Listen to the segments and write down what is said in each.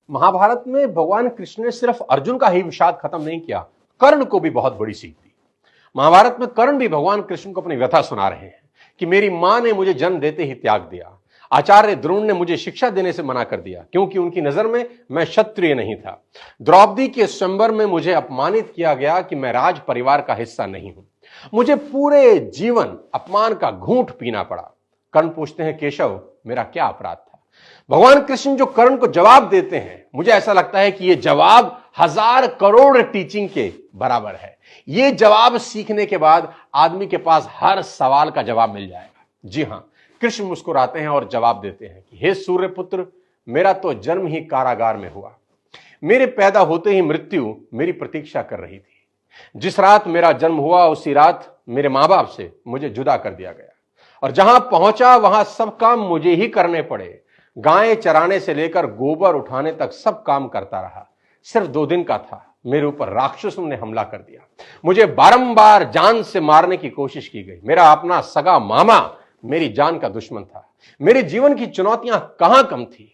महाभारत में भगवान कृष्ण ने सिर्फ अर्जुन का ही विषाद खत्म नहीं किया, कर्ण को भी बहुत बड़ी सीख दी। महाभारत में कर्ण भी भगवान कृष्ण को अपनी व्यथा सुना रहे हैं कि मेरी मां ने मुझे जन्म देते ही त्याग दिया, आचार्य द्रोण ने मुझे शिक्षा देने से मना कर दिया क्योंकि उनकी नजर में मैं क्षत्रिय नहीं था, द्रौपदी के स्वयंवर में मुझे अपमानित किया गया कि मैं राज परिवार का हिस्सा नहीं हूं, मुझे पूरे जीवन अपमान का घूंट पीना पड़ा। कर्ण पूछते हैं, केशव मेरा क्या अपराध था? भगवान कृष्ण जो कर्ण को जवाब देते हैं, मुझे ऐसा लगता है कि यह जवाब 1000 करोड़ टीचिंग के बराबर है। यह जवाब सीखने के बाद आदमी के पास हर सवाल का जवाब मिल जाएगा। जी हां, कृष्ण मुस्कुराते हैं और जवाब देते हैं कि हे सूर्य पुत्र, मेरा तो जन्म ही कारागार में हुआ, मेरे पैदा होते ही मृत्यु मेरी प्रतीक्षा कर रही थी। जिस रात मेरा जन्म हुआ उसी रात मेरे मां बाप से मुझे जुदा कर दिया गया और जहां पहुंचा वहां सब काम मुझे ही करने पड़े। गायें चराने से लेकर गोबर उठाने तक सब काम करता रहा। सिर्फ 2 दिन का था, मेरे ऊपर राक्षसों ने हमला कर दिया, मुझे बारंबार जान से मारने की कोशिश की गई। मेरा अपना सगा मामा मेरी जान का दुश्मन था। मेरे जीवन की चुनौतियां कहां कम थी,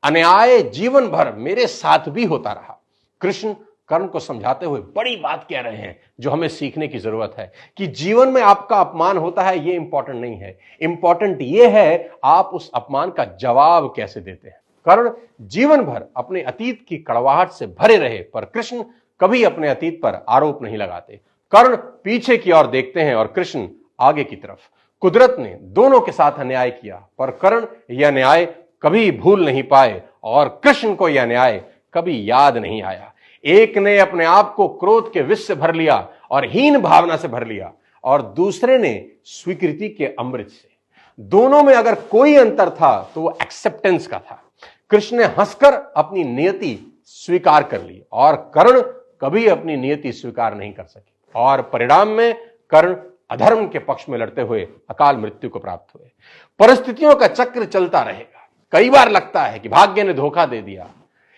अन्याय जीवन भर मेरे साथ भी होता रहा। कृष्ण कर्ण को समझाते हुए बड़ी बात कह रहे हैं जो हमें सीखने की जरूरत है कि जीवन में आपका अपमान होता है, यह इंपॉर्टेंट नहीं है, इंपॉर्टेंट यह है आप उस अपमान का जवाब कैसे देते हैं। कर्ण जीवन भर अपने अतीत की कड़वाहट से भरे रहे, पर कृष्ण कभी अपने अतीत पर आरोप नहीं लगाते। कर्ण पीछे की ओर देखते हैं और कृष्ण आगे की तरफ। कुदरत ने दोनों के साथ अन्याय किया, पर कर्ण यह अन्याय कभी भूल नहीं पाए और कृष्ण को यह अन्याय कभी याद नहीं आया। एक ने अपने आप को क्रोध के विष से भर लिया और हीन भावना से भर लिया, और दूसरे ने स्वीकृति के अमृत से। दोनों में अगर कोई अंतर था तो वो एक्सेप्टेंस का था। कृष्ण ने हंसकर अपनी नियति स्वीकार कर ली और कर्ण कभी अपनी नियति स्वीकार नहीं कर सके, और परिणाम में कर्ण अधर्म के पक्ष में लड़ते हुए अकाल मृत्यु को प्राप्त हुए। परिस्थितियों का चक्र चलता रहेगा। कई बार लगता है कि भाग्य ने धोखा दे दिया।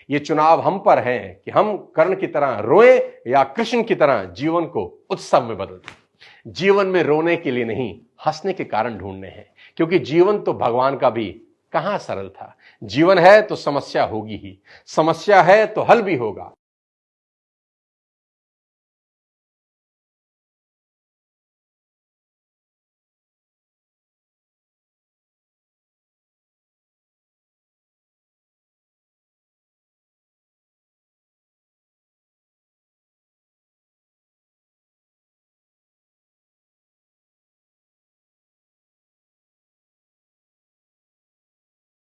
ये चुनाव हम पर है कि हम कर्ण की तरह रोएं या कृष्ण की तरह जीवन को उत्सव में बदल दें। जीवन में रोने के लिए नहीं, हंसने के कारण ढूंढने हैं, क्योंकि जीवन तो भगवान का भी कहां सरल था। जीवन है तो समस्या होगी ही, समस्या है तो हल भी होगा।